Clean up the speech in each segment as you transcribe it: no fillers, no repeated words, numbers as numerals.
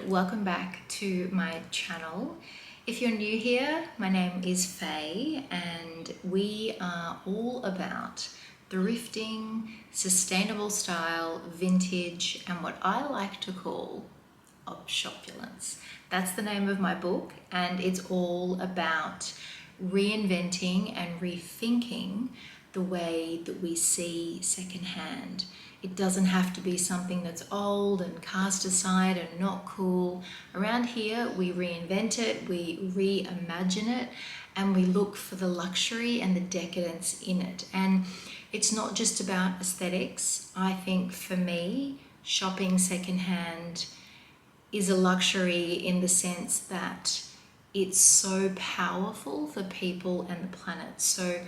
welcome back to my channel. If you're new here, my name is Faye and we are all about thrifting, sustainable style, vintage, and what I like to call opulence. That's the name of my book, and it's all about reinventing and rethinking the way that we see secondhand. It doesn't have to be something that's old and cast aside and not cool. Around here, we reinvent it, we reimagine it, and we look for the luxury and the decadence in it. And it's not just about aesthetics. I think for me, shopping secondhand is a luxury in the sense that it's so powerful for people and the planet. So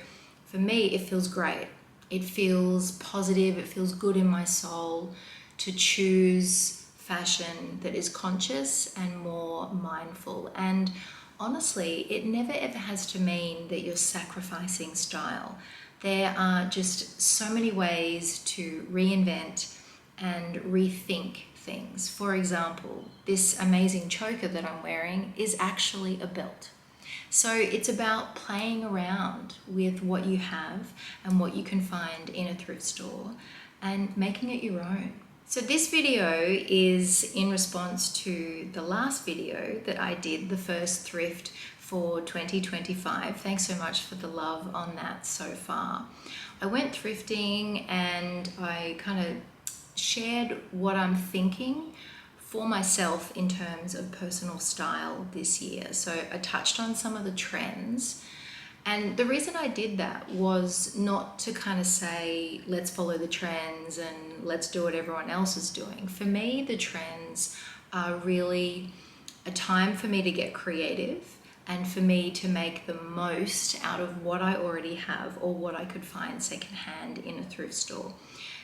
for me, it feels great. It feels positive, it feels good in my soul to choose fashion that is conscious and more mindful. And honestly, it never ever has to mean that you're sacrificing style. There are just so many ways to reinvent and rethink things. For example, this amazing choker that I'm wearing is actually a belt. So it's about playing around with what you have and what you can find in a thrift store and making it your own. So this video is in response to the last video that I did, the first thrift for 2025. Thanks so much for the love on that so far. I went thrifting and I kind of shared what I'm thinking for myself in terms of personal style this year. So I touched on some of the trends, and the reason I did that was not to kind of say let's follow the trends and let's do what everyone else is doing. For me, the trends are really a time for me to get creative and for me to make the most out of what I already have or what I could find secondhand in a thrift store.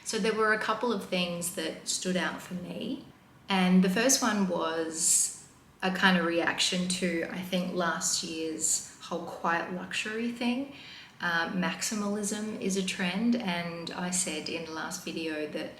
So there were a couple of things that stood out for me. And the first one was a kind of reaction to, I think, last year's whole quiet luxury thing. Maximalism is a trend, and I said in the last video that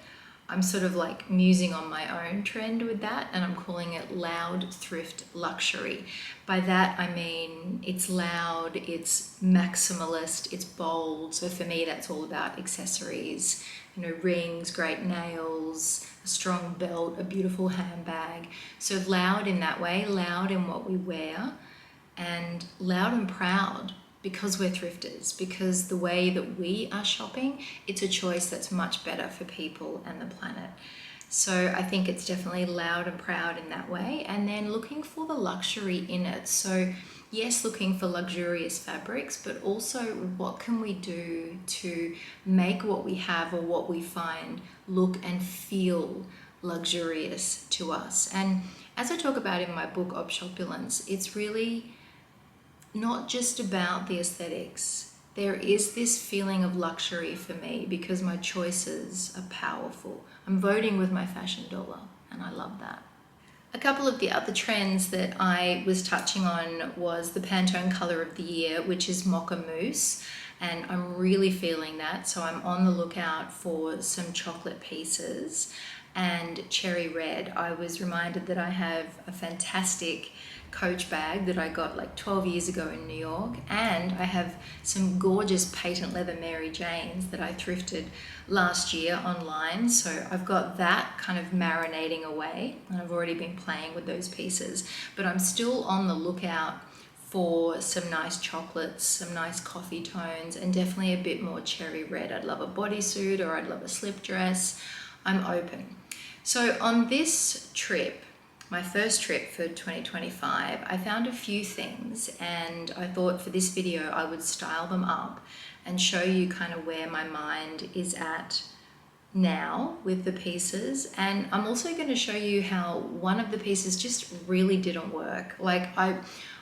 I'm sort of like musing on my own trend with that, and I'm calling it loud thrift luxury. By that I mean it's loud, it's maximalist, it's bold. So for me that's all about accessories, you know, rings, great nails, a strong belt, a beautiful handbag. So loud in that way, loud in what we wear, and loud and proud because we're thrifters, because the way that we are shopping, it's a choice that's much better for people and the planet. So I think it's definitely loud and proud in that way. And then looking for the luxury in it. So yes, looking for luxurious fabrics, but also what can we do to make what we have or what we find look and feel luxurious to us. And as I talk about in my book, Opulence, it's really not just about the aesthetics. There is this feeling of luxury for me because my choices are powerful. I'm voting with my fashion dollar, and I love that. A couple of the other trends that I was touching on was the Pantone color of the year, which is Mocha Mousse, and I'm really feeling that. So I'm on the lookout for some chocolate pieces and cherry red. I was reminded that I have a fantastic Coach bag that I got like 12 years ago in New York, and I have some gorgeous patent leather Mary Janes that I thrifted last year online. So I've got that kind of marinating away, and I've already been playing with those pieces, but I'm still on the lookout for some nice chocolates, some nice coffee tones, and definitely a bit more cherry red. I'd love a bodysuit or I'd love a slip dress. I'm open. So on this trip, my first trip for 2025, I found a few things, and I thought for this video I would style them up and show you kind of where my mind is at now with the pieces. And I'm also going to show you how one of the pieces just really didn't work. Like I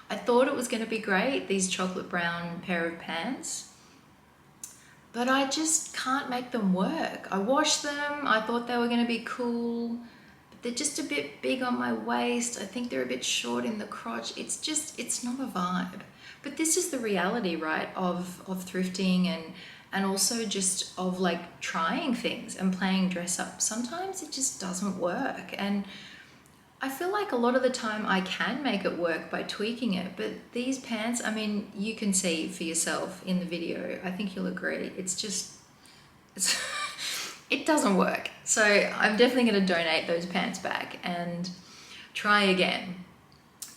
thought it was going to be great, these chocolate brown pair of pants, but I just can't make them work. I washed them, I thought they were going to be cool. They're just a bit big on my waist. I think they're a bit short in the crotch. It's not a vibe. But this is the reality, right, of thrifting and also just of like trying things and playing dress up. Sometimes it just doesn't work. And I feel like a lot of the time I can make it work by tweaking it, but these pants, I mean, you can see for yourself in the video. I think you'll agree. It's it doesn't work. So I'm definitely going to donate those pants back and try again.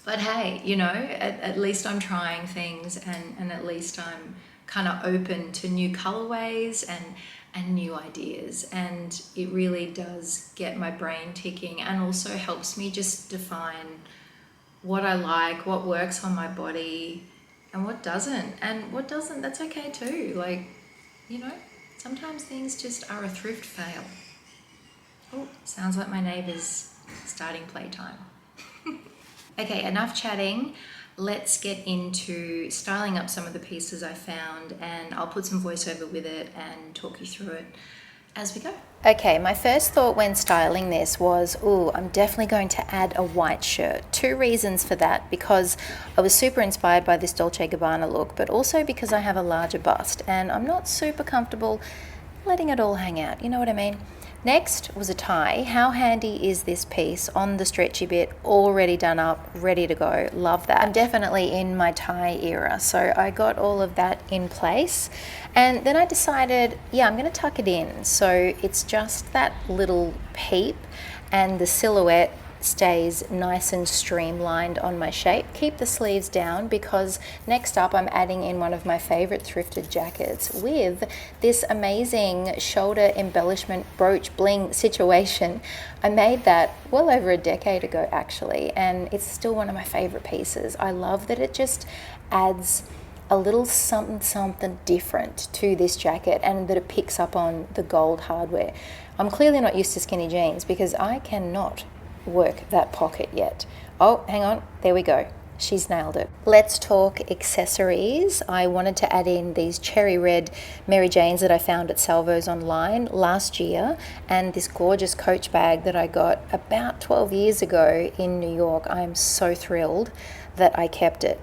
But hey, you know, at least I'm trying things, and at least I'm kind of open to new colorways and new ideas. And it really does get my brain ticking, and also helps me just define what I like, what works on my body, and what doesn't. And what doesn't, that's okay too. Like, you know, sometimes things just are a thrift fail. Oh, sounds like my neighbor's starting playtime. Okay, enough chatting. Let's get into styling up some of the pieces I found, and I'll put some voiceover with it and talk you through it as we go. Okay, my first thought when styling this was, I'm definitely going to add a white shirt. Two reasons for that: because I was super inspired by this Dolce & Gabbana look, but also because I have a larger bust and I'm not super comfortable letting it all hang out, you know what I mean? Next was a tie. How handy is this piece on the stretchy bit, already done up, ready to go? Love that. I'm definitely in my tie era, so I got all of that in place. And then I decided, I'm going to tuck it in. So it's just that little peep, and the silhouette stays nice and streamlined on my shape. Keep the sleeves down, because next up I'm adding in one of my favorite thrifted jackets with this amazing shoulder embellishment brooch bling situation. I made that well over a decade ago actually, and it's still one of my favorite pieces. I love that it just adds a little something different to this jacket, and that it picks up on the gold hardware. I'm clearly not used to skinny jeans, because I cannot work that pocket yet. Oh, hang on, there we go. She's nailed it. Let's talk accessories. I wanted to add in these cherry red Mary Janes that I found at Salvo's online last year, and this gorgeous Coach bag that I got about 12 years ago in New York. I am so thrilled that I kept it.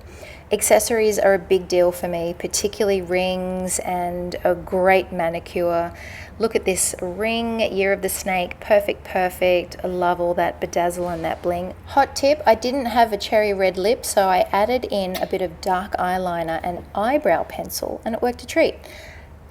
Accessories are a big deal for me, particularly rings and a great manicure. Look at this ring, Year of the Snake, perfect. I love all that bedazzle and that bling. Hot tip, I didn't have a cherry red lip, so I added in a bit of dark eyeliner and eyebrow pencil, and it worked a treat.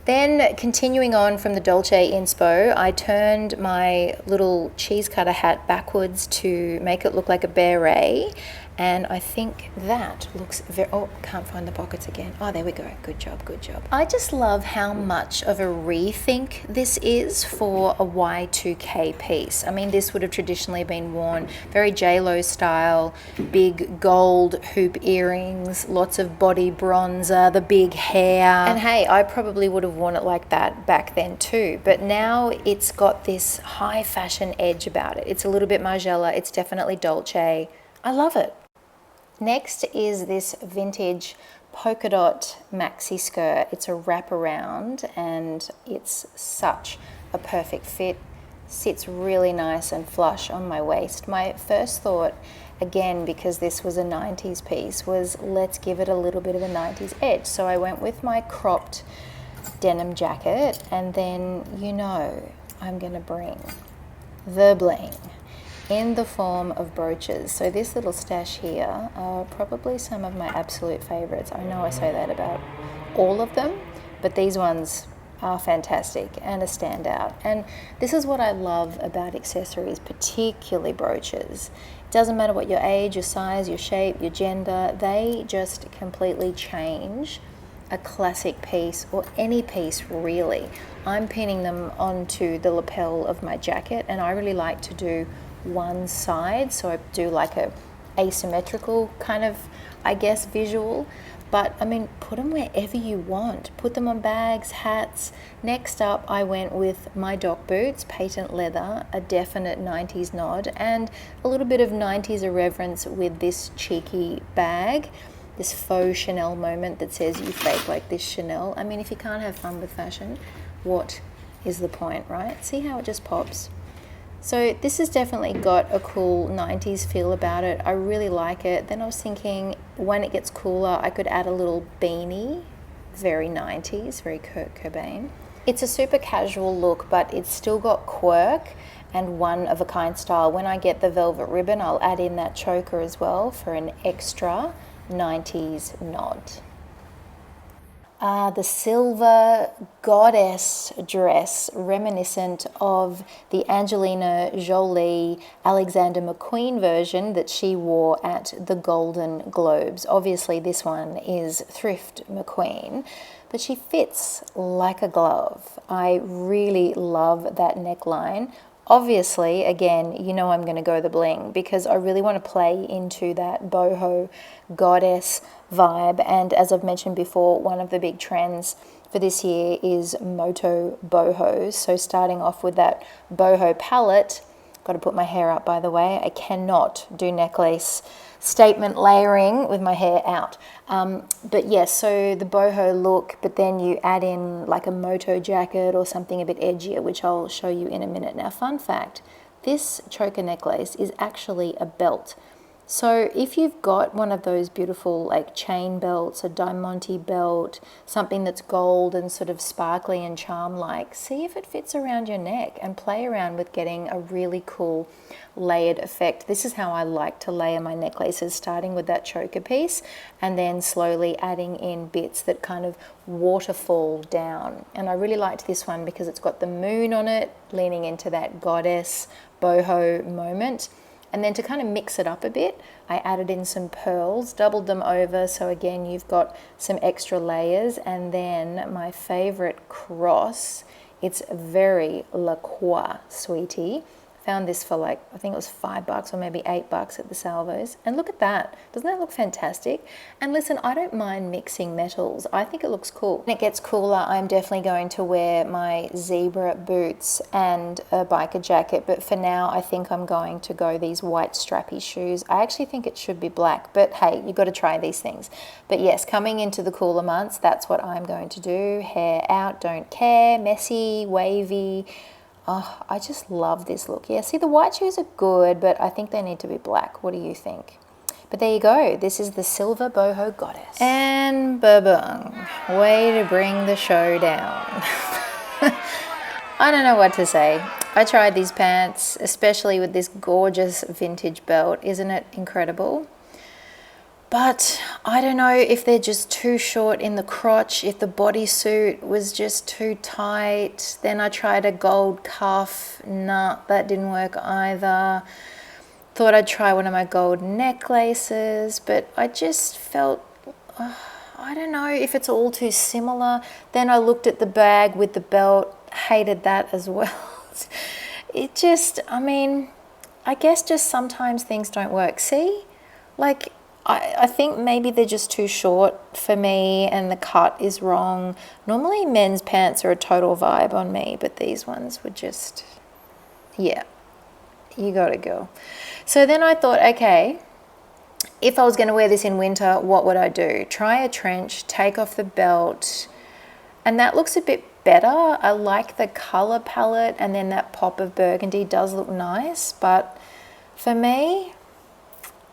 Then continuing on from the Dolce inspo, I turned my little cheese cutter hat backwards to make it look like a beret. And I think that looks very, can't find the pockets again. Oh, there we go. Good job. I just love how much of a rethink this is for a Y2K piece. I mean, this would have traditionally been worn very J-Lo style, big gold hoop earrings, lots of body bronzer, the big hair. And hey, I probably would have worn it like that back then too. But now it's got this high fashion edge about it. It's a little bit Margiela. It's definitely Dolce. I love it. Next is this vintage polka dot maxi skirt. It's a wraparound, and it's such a perfect fit. Sits really nice and flush on my waist. My first thought, again, because this was a 90s piece, was let's give it a little bit of a 90s edge. So I went with my cropped denim jacket, and then, you know, I'm going to bring the bling in the form of brooches. So this little stash here are probably some of my absolute favorites. I know I say that about all of them, but these ones are fantastic and a standout. And this is what I love about accessories, particularly brooches. It doesn't matter what your age, your size, your shape, your gender, they just completely change a classic piece, or any piece really. I'm pinning them onto the lapel of my jacket, and I really like to do one side, so I do like a asymmetrical kind of, I guess, visual. But I mean, put them wherever you want. Put them on bags, hats. Next up, I went with my dock boots, patent leather, a definite 90s nod, and a little bit of 90s irreverence with this cheeky bag, this faux Chanel moment that says you fake like this Chanel. I mean, if you can't have fun with fashion, what is the point, right? See how it just pops? So this has definitely got a cool 90s feel about it. I really like it. Then I was thinking, when it gets cooler, I could add a little beanie, very 90s, very Kurt Cobain. It's a super casual look, but it's still got quirk and one of a kind style. When I get the velvet ribbon, I'll add in that choker as well for an extra 90s nod. The silver goddess dress, reminiscent of the Angelina Jolie Alexander McQueen version that she wore at the Golden Globes. Obviously this one is Thrift McQueen, but she fits like a glove. I really love that neckline. Obviously, again, you know I'm going to go the bling because I really want to play into that boho goddess vibe. And as I've mentioned before, one of the big trends for this year is moto bohos. So starting off with that boho palette, got to put my hair up by the way. I cannot do necklace statement layering with my hair out. But yes, so the boho look, but then you add in like a moto jacket or something a bit edgier, which I'll show you in a minute. Now, fun fact, this choker necklace is actually a belt. So if you've got one of those beautiful like chain belts, a diamante belt, something that's gold and sort of sparkly and charm-like, see if it fits around your neck and play around with getting a really cool layered effect. This is how I like to layer my necklaces, starting with that choker piece and then slowly adding in bits that kind of waterfall down. And I really liked this one because it's got the moon on it, leaning into that goddess boho moment. And then to kind of mix it up a bit, I added in some pearls, doubled them over. So again, you've got some extra layers. And then my favorite cross, it's very La Croix, sweetie. Found this for like, I think it was $5 or maybe $8 at the Salvos. And look at that. Doesn't that look fantastic? And listen, I don't mind mixing metals. I think it looks cool. When it gets cooler, I'm definitely going to wear my zebra boots and a biker jacket. But for now, I think I'm going to go these white strappy shoes. I actually think it should be black, but hey, you've got to try these things. But yes, coming into the cooler months, that's what I'm going to do. Hair out, don't care, messy, wavy. Oh, I just love this look. Yeah, see, the white shoes are good, but I think they need to be black. What do you think? But there you go. This is the silver boho goddess. And ba-bung. Way to bring the show down. I don't know what to say. I tried these pants, especially with this gorgeous vintage belt. Isn't it incredible? But I don't know if they're just too short in the crotch, if the bodysuit was just too tight. Then I tried a gold cuff. Nah, that didn't work either. Thought I'd try one of my gold necklaces, but I just felt, I don't know if it's all too similar. Then I looked at the bag with the belt, hated that as well. It just, I mean, I guess just sometimes things don't work. See, like, I think maybe they're just too short for me and the cut is wrong. Normally men's pants are a total vibe on me, but these ones were just, yeah, you gotta go. So then I thought, okay, if I was going to wear this in winter, what would I do? Try a trench, take off the belt, and that looks a bit better. I like the color palette, and then that pop of burgundy does look nice, but for me,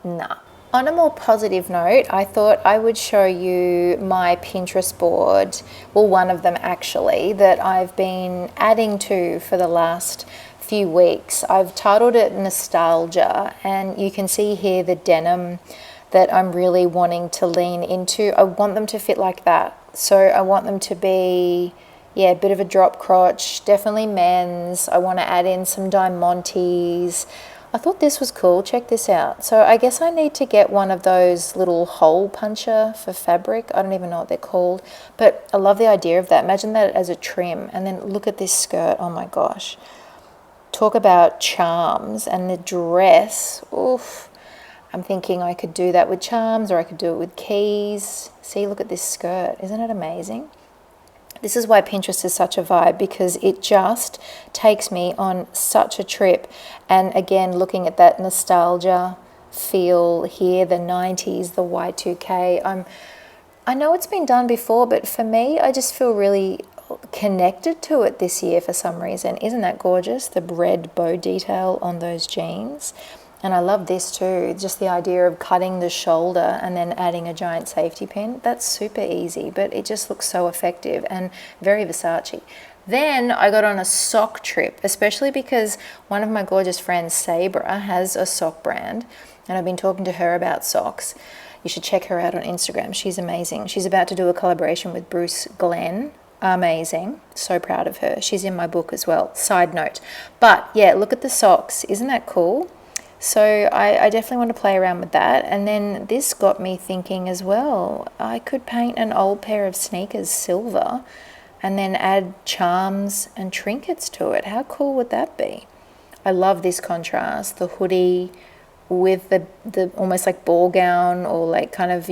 nah. On a more positive note, I thought I would show you my Pinterest board, well, one of them actually, that I've been adding to for the last few weeks. I've titled it Nostalgia, and you can see here the denim that I'm really wanting to lean into. I want them to fit like that. So I want them to be, yeah, a bit of a drop crotch, definitely men's. I want to add in some diamantes. I thought this was cool. Check this out. So I guess I need to get one of those little hole puncher for fabric. I don't even know what they're called, but I love the idea of that. Imagine that as a trim. And then look at this skirt. Oh my gosh. Talk about charms. And the dress. Oof. I'm thinking I could do that with charms, or I could do it with keys. See, look at this skirt. Isn't it amazing? This is why Pinterest is such a vibe, because it just takes me on such a trip. And again, looking at that nostalgia feel here, the 90s, the Y2K. I know it's been done before, but for me, I just feel really connected to it this year for some reason. Isn't that gorgeous? The red bow detail on those jeans. And I love this too, just the idea of cutting the shoulder and then adding a giant safety pin. That's super easy, but it just looks so effective and very Versace. Then I got on a sock trip, especially because one of my gorgeous friends, Sabra, has a sock brand, and I've been talking to her about socks. You should check her out on Instagram. She's amazing. She's about to do a collaboration with Bruce Glenn. Amazing. So proud of her. She's in my book as well. Side note. But yeah, look at the socks. Isn't that cool? So I definitely want to play around with that. And then this got me thinking as well. I could paint an old pair of sneakers silver and then add charms and trinkets to it. How cool would that be? I love this contrast, the hoodie with the almost like ball gown or like kind of,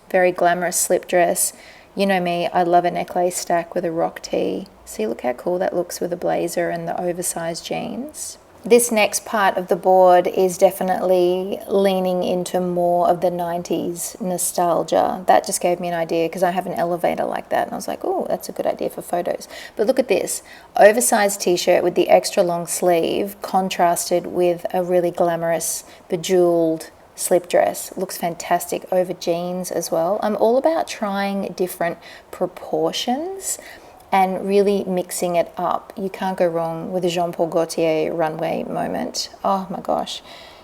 very glamorous slip dress. You know me, I love a necklace stack with a rock tee. See, look how cool that looks with a blazer and the oversized jeans. This next part of the board is definitely leaning into more of the 90s nostalgia. That just gave me an idea because I have an elevator like that and I was like, oh, that's a good idea for photos. But look at this, oversized t-shirt with the extra long sleeve contrasted with a really glamorous bejeweled slip dress. Looks fantastic over jeans as well. I'm all about trying different proportions and really mixing it up. You can't go wrong with a Jean-Paul Gaultier runway moment. Oh my gosh.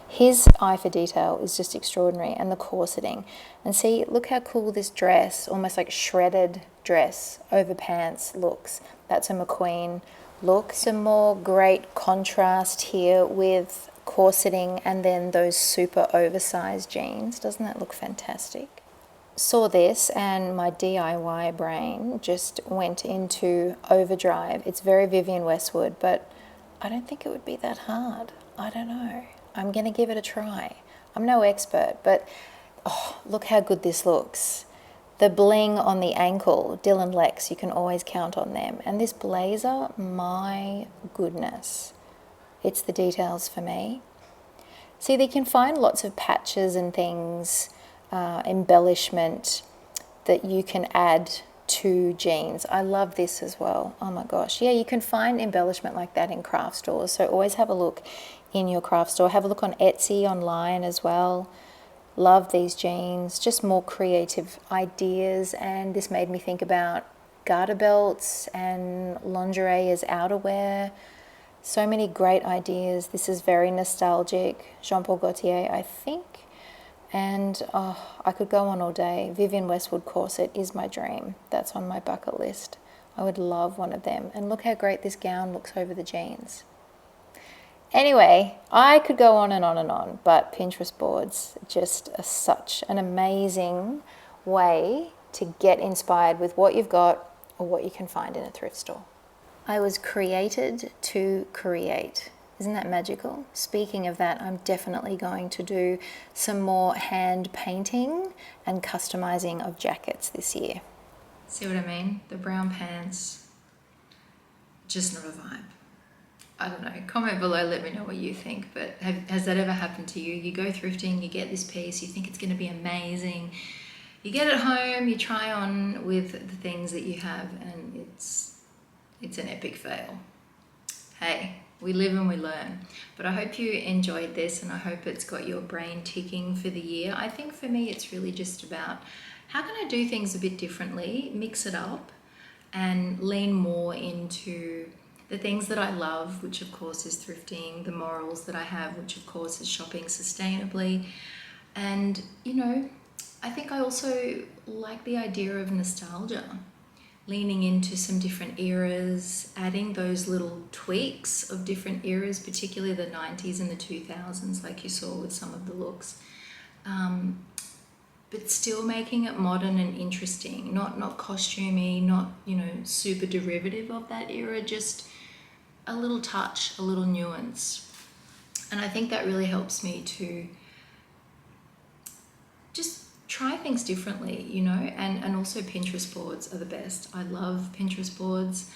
His eye for detail is just extraordinary, and the corseting. And see, look how cool this dress, almost like shredded dress over pants looks. That's a McQueen look. Some more great contrast here with corseting and then those super oversized jeans. Doesn't that look fantastic? Saw this and my DIY brain just went into overdrive. It's very Vivienne Westwood, but I don't think it would be that hard. I don't know. I'm going to give it a try. I'm no expert, but oh, look how good this looks. The bling on the ankle, Dylan Lex, you can always count on them. And this blazer, my goodness. It's the details for me. See, they can find lots of patches and things, embellishment that you can add to jeans. I love this as well. Oh my gosh. Yeah, you can find embellishment like that in craft stores. So always have a look in your craft store. Have a look on Etsy online as well. Love these jeans. Just more creative ideas. And this made me think about garter belts and lingerie as outerwear. So many great ideas. This is very nostalgic. Jean-Paul Gaultier, I think. And I could go on all day. Vivienne Westwood corset is my dream. That's on my bucket list. I would love one of them. And look how great this gown looks over the jeans. Anyway, I could go on and on and on, but Pinterest boards just are such an amazing way to get inspired with what you've got or what you can find in a thrift store. I was created to create. Isn't that magical? Speaking of that, I'm definitely going to do some more hand painting and customizing of jackets this year. See what I mean? The brown pants, just not a vibe. I don't know. Comment below, let me know what you think. But has that ever happened to you? You go thrifting, you get this piece, you think it's going to be amazing. You get it home, you try on with the things that you have, and it's an epic fail. Hey, we live and we learn. But I hope you enjoyed this, and I hope it's got your brain ticking for the year. I think for me, it's really just about how can I do things a bit differently, mix it up, and lean more into the things that I love, which of course is thrifting, the morals that I have, which of course is shopping sustainably. And, I think I also like the idea of nostalgia. Leaning into some different eras, adding those little tweaks of different eras, particularly the 90s and the 2000s, like you saw with some of the looks. But still making it modern and interesting, not costumey, not, super derivative of that era, just a little touch, a little nuance. And I think that really helps me to just try things differently, and also Pinterest boards are the best. I love Pinterest boards,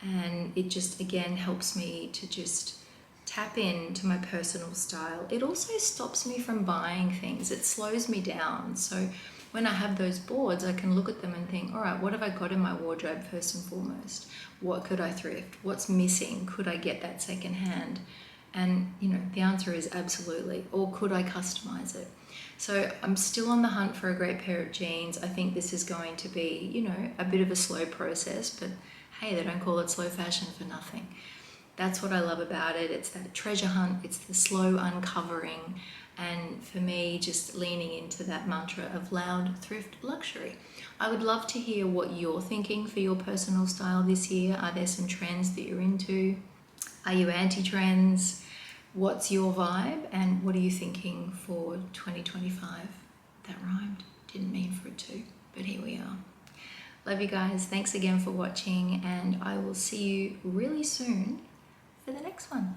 and it just, again, helps me to just tap into my personal style. It also stops me from buying things. It slows me down. So when I have those boards, I can look at them and think, all right, what have I got in my wardrobe first and foremost? What could I thrift? What's missing? Could I get that secondhand? And, the answer is absolutely. Or could I customize it? So I'm still on the hunt for a great pair of jeans. I think this is going to be, a bit of a slow process, but hey, they don't call it slow fashion for nothing. That's what I love about it. It's that treasure hunt, it's the slow uncovering, and for me, just leaning into that mantra of loud thrift luxury. I would love to hear what you're thinking for your personal style this year. Are there some trends that you're into? Are you anti-trends? What's your vibe, and what are you thinking for 2025? That rhymed. Didn't mean for it to, but here we are. Love you guys. Thanks again for watching, and I will see you really soon for the next one.